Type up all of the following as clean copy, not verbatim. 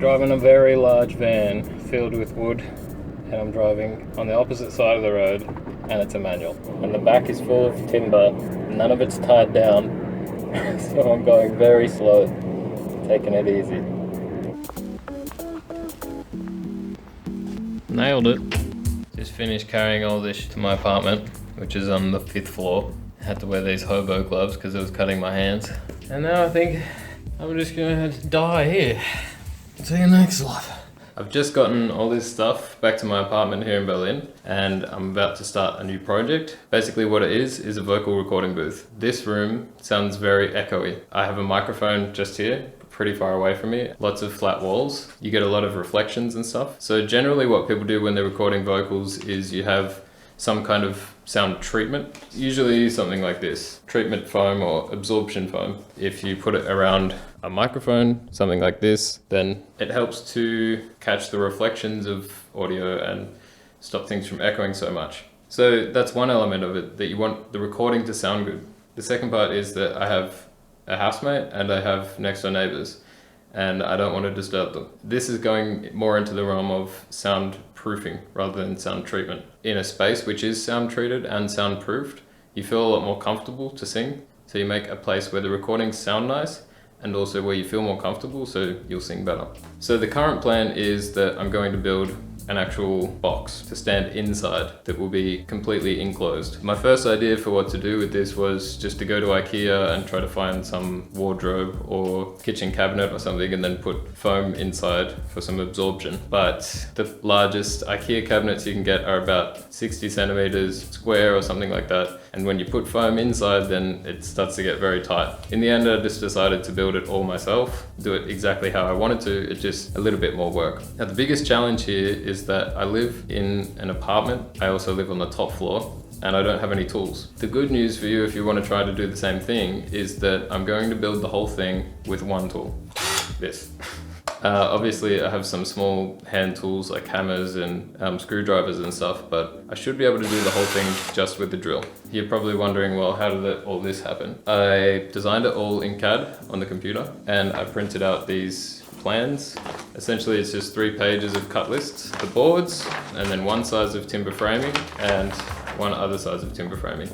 driving a very large van filled with wood, and I'm driving on the opposite side of the road, and it's a manual. And the back is full of timber, none of it's tied down, so I'm going very slow, taking it easy. Nailed it. Just finished carrying all this to my apartment, which is on the 5th floor. I had to wear these hobo gloves because it was cutting my hands. And now I think I'm just gonna die here. See you next life. I've just gotten all this stuff back to my apartment here in Berlin, and I'm about to start a new project. Basically what it is a vocal recording booth. This room sounds very echoey. I have a microphone just here, pretty far away from me, lots of flat walls. You get a lot of reflections and stuff. So generally what people do when they're recording vocals is you have some kind of sound treatment, usually something like this, treatment foam or absorption foam. If you put it around a microphone, something like this, then it helps to catch the reflections of audio and stop things from echoing so much. So that's one element of it, that you want the recording to sound good. The second part is that I have a housemate and I have next door neighbors, and I don't want to disturb them. This is going more into the realm of sound proofing rather than sound treatment. In a space which is sound treated and soundproofed, you feel a lot more comfortable to sing. So you make a place where the recordings sound nice and also where you feel more comfortable, so you'll sing better. So the current plan is that I'm going to build an actual box to stand inside that will be completely enclosed. My first idea for what to do with this was just to go to IKEA and try to find some wardrobe or kitchen cabinet or something and then put foam inside for some absorption. But the largest IKEA cabinets you can get are about 60 centimeters square or something like that. And when you put foam inside, then it starts to get very tight. In the end, I just decided to build it all myself, do it exactly how I wanted to. It's just a little bit more work. Now, the biggest challenge here is that I live in an apartment. I also live on the top floor, and I don't have any tools. The good news for you if you want to try to do the same thing is that I'm going to build the whole thing with one tool, this. Obviously I have some small hand tools like hammers and screwdrivers and stuff, but I should be able to do the whole thing just with the drill. You're probably wondering, well, how did all this happen? I designed it all in CAD on the computer, and I printed out these plans. Essentially it's just 3 pages of cut lists, the boards, and then one size of timber framing and one other size of timber framing.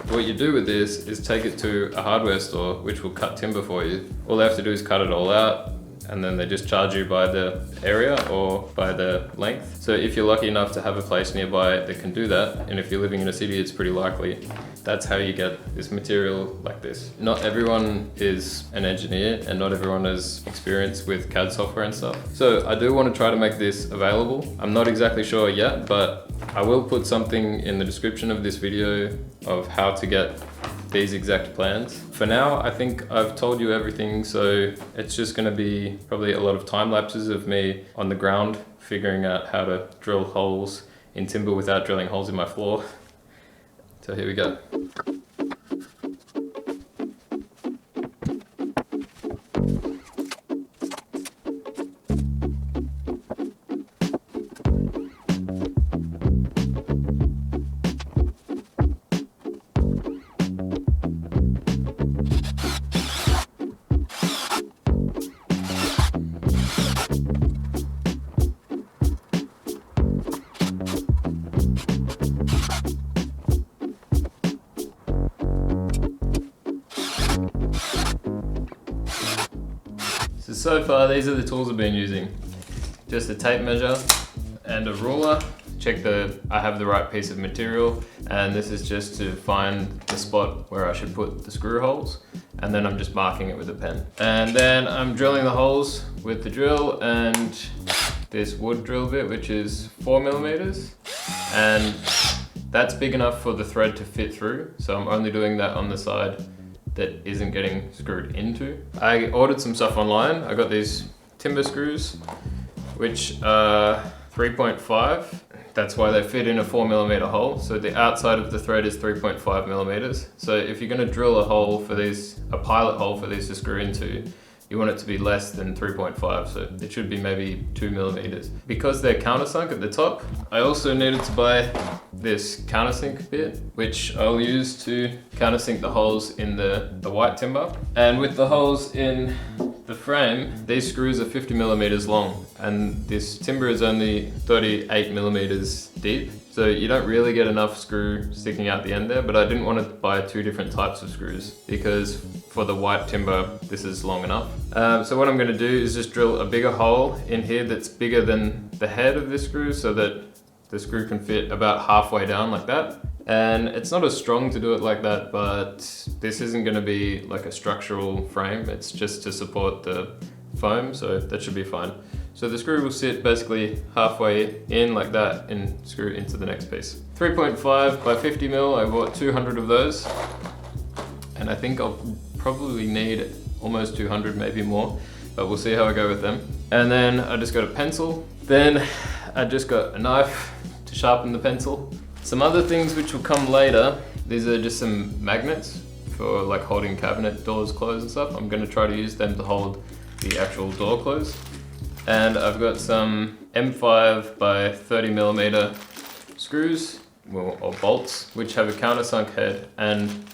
What you do with this is take it to a hardware store which will cut timber for you. All they have to do is cut it all out, and then they just charge you by the area or by the length. So if you're lucky enough to have a place nearby that can do that, and if you're living in a city, it's pretty likely, that's how you get this material like this. Not everyone is an engineer and not everyone has experience with CAD software and stuff. So I do want to try to make this available. I'm not exactly sure yet, but I will put something in the description of this video of how to get these exact plans. For now, I think I've told you everything, so it's just gonna be probably a lot of time lapses of me on the ground figuring out how to drill holes in timber without drilling holes in my floor. So here we go. So far, these are the tools I've been using. Just a tape measure and a ruler. Check I have the right piece of material, and this is just to find the spot where I should put the screw holes, and then I'm just marking it with a pen. And then I'm drilling the holes with the drill and this wood drill bit, which is 4mm, and that's big enough for the thread to fit through, so I'm only doing that on the side that isn't getting screwed into. I ordered some stuff online. I got these timber screws, which are 3.5. That's why they fit in a 4mm hole. So the outside of the thread is 3.5mm. So if you're gonna drill a hole for these, a pilot hole for these to screw into, you want it to be less than 3.5, so it should be maybe 2 millimeters. Because they're countersunk at the top, I also needed to buy this countersink bit, which I'll use to countersink the holes in the white timber. And with the holes in the frame, these screws are 50 millimeters long, and this timber is only 38 millimeters deep. So you don't really get enough screw sticking out the end there, but I didn't want to buy two different types of screws because for the white timber, this is long enough. So what I'm going to do is just drill a bigger hole in here that's bigger than the head of this screw so that the screw can fit about halfway down like that. And it's not as strong to do it like that, but this isn't going to be like a structural frame. It's just to support the foam, so that should be fine. So the screw will sit basically halfway in like that and screw into the next piece. 3.5 by 50 mil, I bought 200 of those. And I think I'll probably need almost 200, maybe more, but we'll see how I go with them. And then I just got a pencil. Then I just got a knife to sharpen the pencil. Some other things which will come later, these are just some magnets for like holding cabinet doors closed and stuff. I'm gonna try to use them to hold the actual door closed. And I've got some M5 by 30 millimeter screws, or bolts, which have a countersunk head. And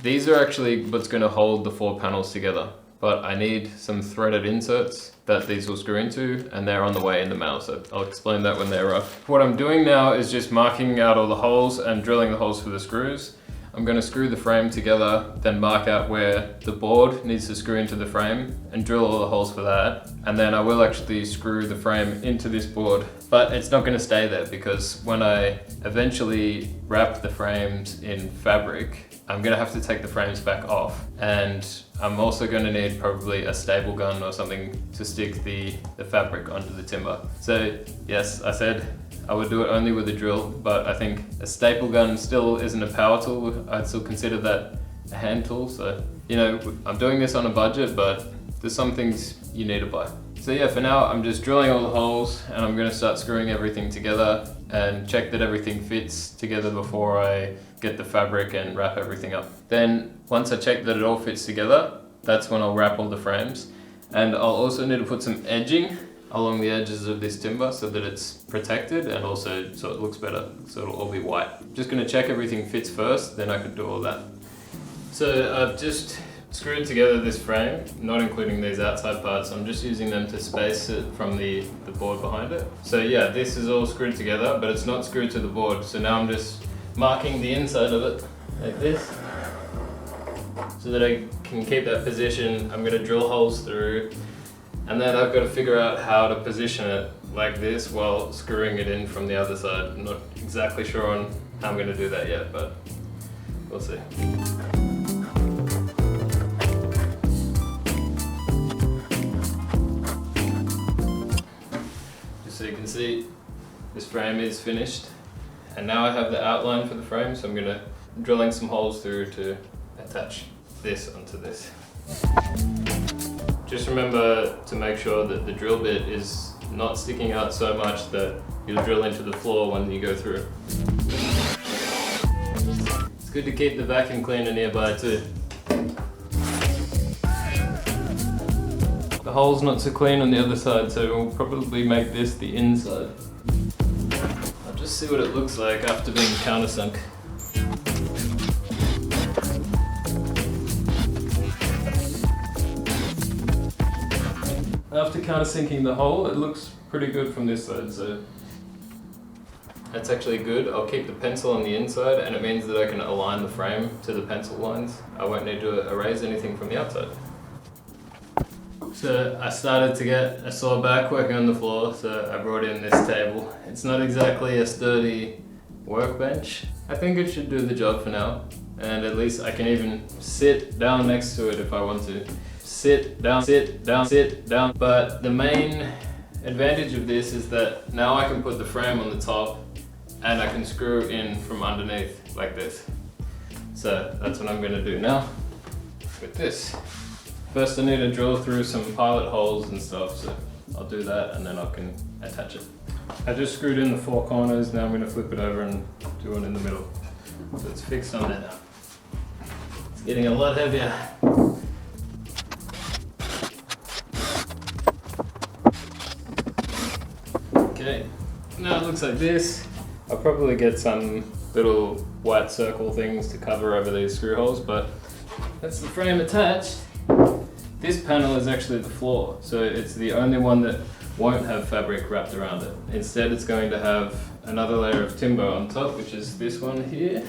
these are actually what's gonna hold the 4 panels together. But I need some threaded inserts that these will screw into, and they're on the way in the mail, so I'll explain that when they arrive. What I'm doing now is just marking out all the holes and drilling the holes for the screws. I'm going to screw the frame together, then mark out where the board needs to screw into the frame and drill all the holes for that. And then I will actually screw the frame into this board, but it's not going to stay there because when I eventually wrap the frames in fabric, I'm going to have to take the frames back off. And I'm also going to need probably a staple gun or something to stick the fabric onto the timber. So yes, I said I would do it only with a drill, but I think a staple gun still isn't a power tool. I'd still consider that a hand tool. So, you know, I'm doing this on a budget, but there's some things you need to buy. So yeah, for now, I'm just drilling all the holes and I'm gonna start screwing everything together and check that everything fits together before I get the fabric and wrap everything up. Then once I check that it all fits together, that's when I'll wrap all the frames. And I'll also need to put some edging along the edges of this timber so that it's protected and also so it looks better, so it'll all be white. Just gonna check everything fits first, then I can do all that. So I've just screwed together this frame, not including these outside parts. I'm just using them to space it from the board behind it. So yeah, this is all screwed together, but it's not screwed to the board. So now I'm just marking the inside of it like this so that I can keep that position. I'm gonna drill holes through, and then I've got to figure out how to position it like this while screwing it in from the other side. I'm not exactly sure on how I'm going to do that yet, but we'll see. Just so you can see, this frame is finished. And now I have the outline for the frame, so I'm going to drilling some holes through to attach this onto this. Just remember to make sure that the drill bit is not sticking out so much that you'll drill into the floor when you go through. It's good to keep the vacuum cleaner nearby too. The hole's not so clean on the other side, so we'll probably make this the inside. I'll just see what it looks like after being countersunk. After countersinking the hole, it looks pretty good from this side, so that's actually good. I'll keep the pencil on the inside, and it means that I can align the frame to the pencil lines. I won't need to erase anything from the outside. So I started to get a sore back working on the floor, so I brought in this table. It's not exactly a sturdy workbench. I think it should do the job for now, and at least I can even sit down next to it if I want to. Sit down, sit down, sit down. But the main advantage of this is that now I can put the frame on the top and I can screw in from underneath like this. So that's what I'm going to do now with this. First I need to drill through some pilot holes and stuff, so I'll do that and then I can attach it. I just screwed in the 4 corners, now I'm going to flip it over and do one in the middle. So it's fixed on there now. It's getting a lot heavier. Okay, now it looks like this. I'll probably get some little white circle things to cover over these screw holes, but that's the frame attached. This panel is actually the floor, so it's the only one that won't have fabric wrapped around it. Instead, it's going to have another layer of timber on top, which is this one here.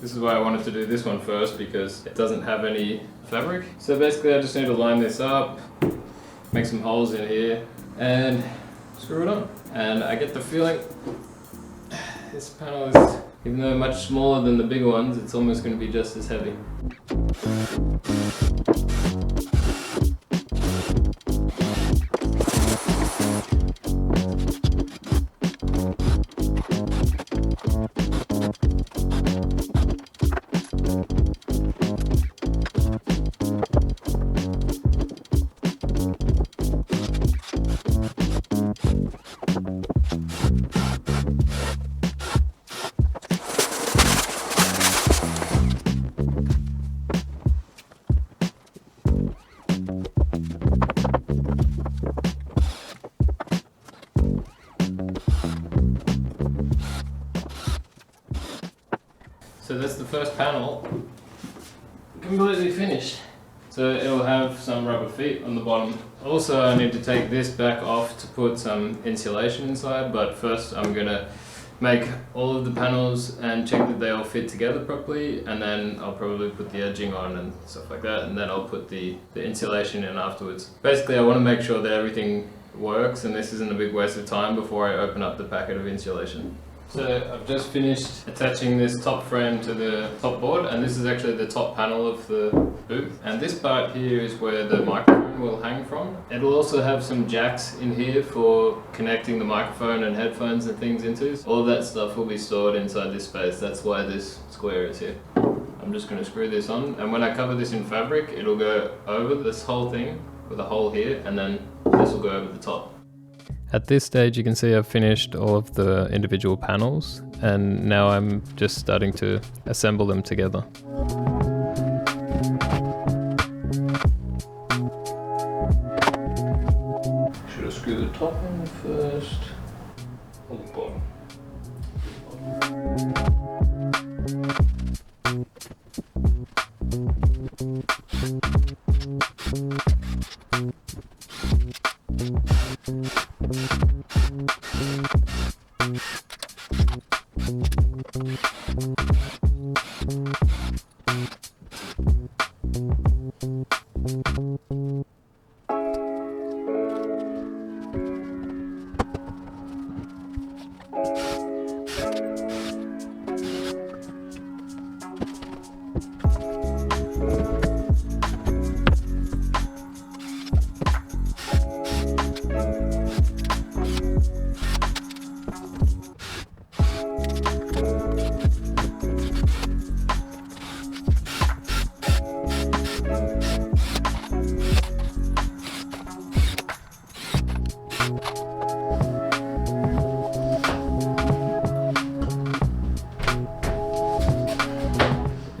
This is why I wanted to do this one first, because it doesn't have any fabric. So basically I just need to line this up, make some holes in here, and screw it on. And I get the feeling this panel is, even though much smaller than the bigger ones, it's almost going to be just as heavy. So that's the first panel, completely finished. So it'll have some rubber feet on the bottom. Also, I need to take this back off to put some insulation inside, but first I'm gonna make all of the panels and check that they all fit together properly, and then I'll probably put the edging on and stuff like that, and then I'll put the insulation in afterwards. Basically, I want to make sure that everything works and this isn't a big waste of time before I open up the packet of insulation. So I've just finished attaching this top frame to the top board, and this is actually the top panel of the booth. And this part here is where the microphone will hang from. It'll also have some jacks in here for connecting the microphone and headphones and things into. All of that stuff will be stored inside this space. That's why this square is here. I'm just going to screw this on, and when I cover this in fabric, it'll go over this whole thing with a hole here, and then this will go over the top. At this stage you can see I've finished all of the individual panels, and now I'm just starting to assemble them together. Should I screw the top in first or the bottom?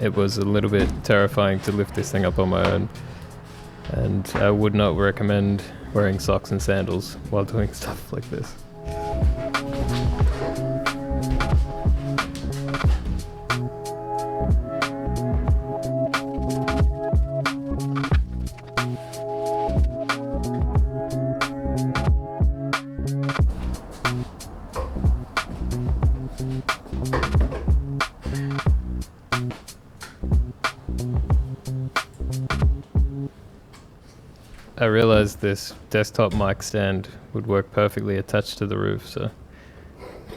It was a little bit terrifying to lift this thing up on my own, and I would not recommend wearing socks and sandals while doing stuff like this. I realized this desktop mic stand would work perfectly attached to the roof, so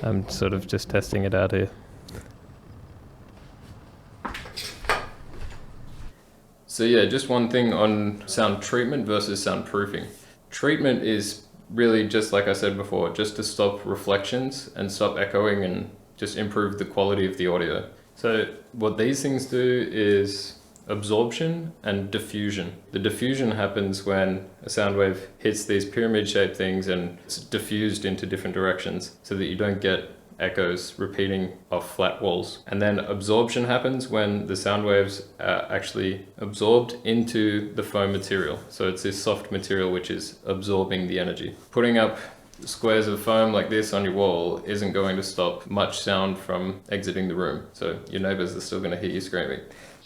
I'm sort of just testing it out here. So yeah, just one thing on sound treatment versus soundproofing. Treatment is really, just like I said before, just to stop reflections and stop echoing and just improve the quality of the audio. So what these things do is absorption and diffusion. The diffusion happens when a sound wave hits these pyramid-shaped things and it's diffused into different directions so that you don't get echoes repeating off flat walls. And then absorption happens when the sound waves are actually absorbed into the foam material. So it's this soft material which is absorbing the energy. Putting up squares of foam like this on your wall isn't going to stop much sound from exiting the room. So your neighbors are still going to hear you screaming.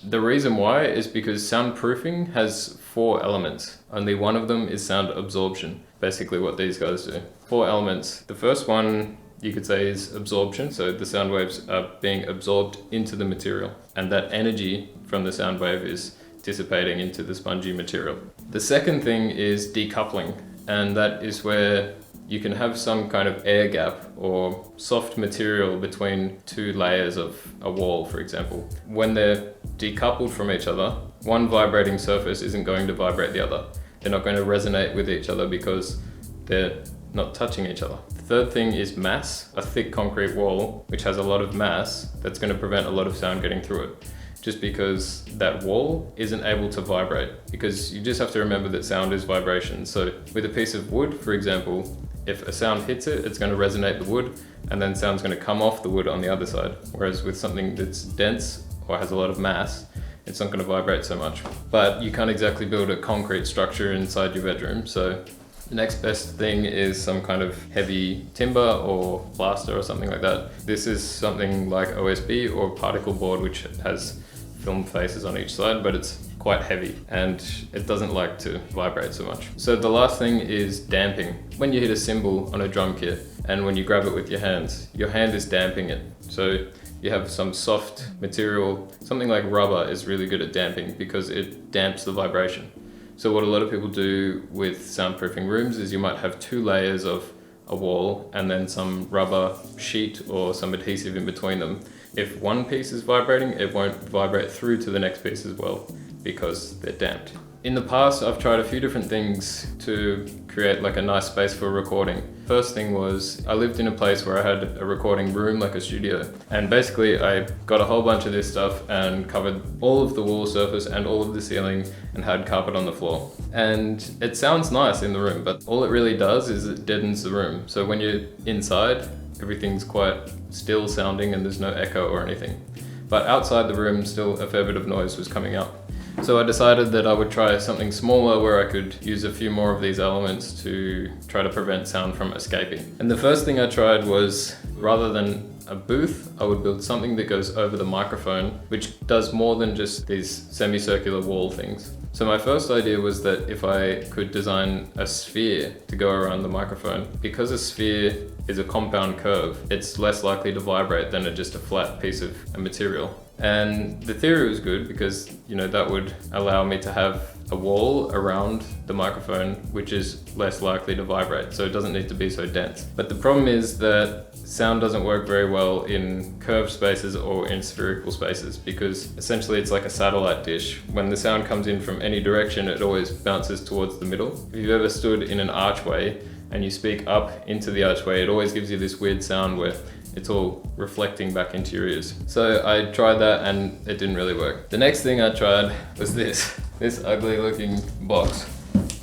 The reason why is because soundproofing has 4 elements. Only one of them is sound absorption, basically what these guys do. 4 elements. The first one you could say is absorption, so the sound waves are being absorbed into the material, and that energy from the sound wave is dissipating into the spongy material. The second thing is decoupling, and that is where you can have some kind of air gap or soft material between 2 layers of a wall, for example. When they're decoupled from each other, one vibrating surface isn't going to vibrate the other. They're not going to resonate with each other because they're not touching each other. The third thing is mass, a thick concrete wall which has a lot of mass that's going to prevent a lot of sound getting through it. Just because that wall isn't able to vibrate, because you just have to remember that sound is vibration. So with a piece of wood, for example, if a sound hits it, it's going to resonate the wood, and then sound's going to come off the wood on the other side. Whereas with something that's dense or has a lot of mass, it's not going to vibrate so much. But you can't exactly build a concrete structure inside your bedroom, so the next best thing is some kind of heavy timber or plaster or something like that. This is something like OSB or particle board, which has film faces on each side, but it's quite heavy and it doesn't like to vibrate so much. So the last thing is damping. When you hit a cymbal on a drum kit and when you grab it with your hand is damping it. So you have some soft material, something like rubber is really good at damping because it damps the vibration. So what a lot of people do with soundproofing rooms is you might have 2 layers of a wall and then some rubber sheet or some adhesive in between them. If one piece is vibrating, it won't vibrate through to the next piece as well because they're damped. In the past, I've tried a few different things to create like a nice space for recording. First thing was I lived in a place where I had a recording room, like a studio. And basically I got a whole bunch of this stuff and covered all of the wall surface and all of the ceiling and had carpet on the floor. And it sounds nice in the room, but all it really does is it deadens the room. So when you're inside, everything's quite still sounding and there's no echo or anything. But outside the room, still a fair bit of noise was coming out. So I decided that I would try something smaller where I could use a few more of these elements to try to prevent sound from escaping. And the first thing I tried was, rather than a booth, I would build something that goes over the microphone, which does more than just these semicircular wall things. So my first idea was that if I could design a sphere to go around the microphone, because a sphere is a compound curve, it's less likely to vibrate than just a flat piece of material. And the theory was good because, that would allow me to have a wall around the microphone which is less likely to vibrate, so it doesn't need to be so dense. But the problem is that sound doesn't work very well in curved spaces or in spherical spaces because essentially it's like a satellite dish. When the sound comes in from any direction, it always bounces towards the middle. If you've ever stood in an archway and you speak up into the archway, it always gives you this weird sound where it's all reflecting back into your ears. So I tried that and it didn't really work. The next thing I tried was this ugly looking box.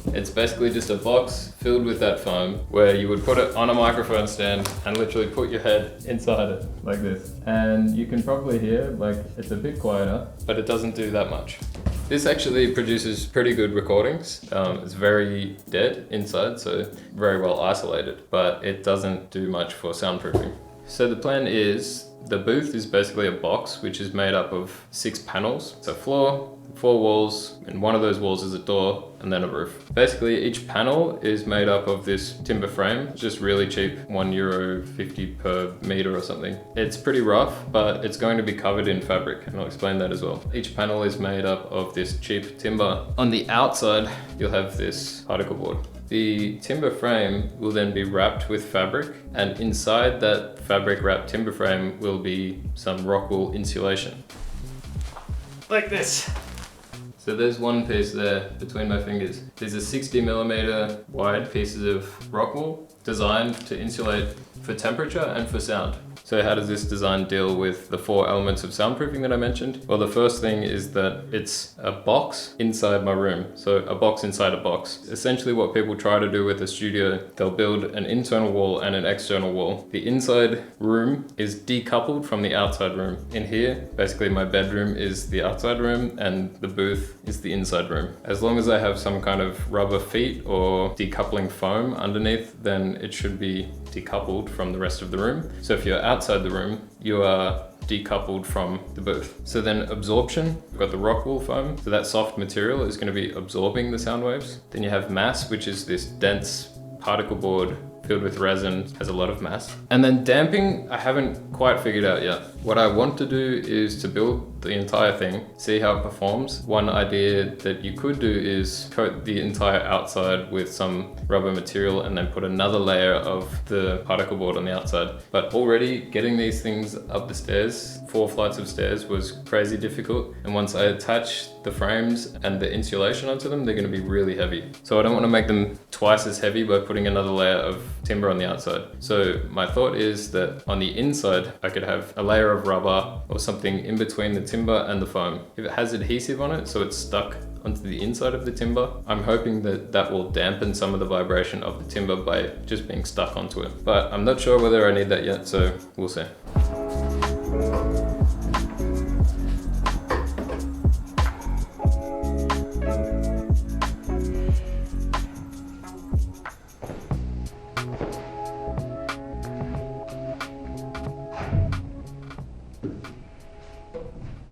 It's basically just a box filled with that foam where you would put it on a microphone stand and literally put your head inside it like this. And you can probably hear, it's a bit quieter, but it doesn't do that much. This actually produces pretty good recordings. It's very dead inside, so very well isolated, but it doesn't do much for soundproofing. So the plan is, the booth is basically a box which is made up of 6 panels. It's a floor, 4 walls, and one of those walls is a door, and then a roof. Basically each panel is made up of this timber frame. It's just really cheap, €1.50 per meter or something. It's pretty rough, but it's going to be covered in fabric, and I'll explain that as well. Each panel is made up of this cheap timber. On the outside, you'll have this particle board. The timber frame will then be wrapped with fabric, and inside that fabric wrapped timber frame will be some rock wool insulation. Like this. So there's one piece there between my fingers. These are 60mm wide pieces of rock wool designed to insulate for temperature and for sound. So how does this design deal with the 4 elements of soundproofing that I mentioned? Well, the first thing is that it's a box inside my room. So a box inside a box. Essentially what people try to do with a studio, they'll build an internal wall and an external wall. The inside room is decoupled from the outside room. In here, basically my bedroom is the outside room and the booth is the inside room. As long as I have some kind of rubber feet or decoupling foam underneath, then then it should be decoupled from the rest of the room. So if you're outside the room, you are decoupled from the booth. So then absorption, we've got the rock wool foam. So that soft material is going to be absorbing the sound waves. Then you have mass, which is this dense particle board filled with resin, has a lot of mass. And then damping, I haven't quite figured out yet. What I want to do is to build the entire thing, see how it performs. One idea that you could do is coat the entire outside with some rubber material and then put another layer of the particle board on the outside. But already getting these things up the stairs, 4 flights of stairs, was crazy difficult. And once I attach the frames and the insulation onto them, they're going to be really heavy. So I don't want to make them twice as heavy by putting another layer of timber on the outside. So my thought is that on the inside, I could have a layer of rubber or something in between the timber and the foam. If it has adhesive on it, so it's stuck onto the inside of the timber, I'm hoping that that will dampen some of the vibration of the timber by just being stuck onto it. But I'm not sure whether I need that yet, so we'll see.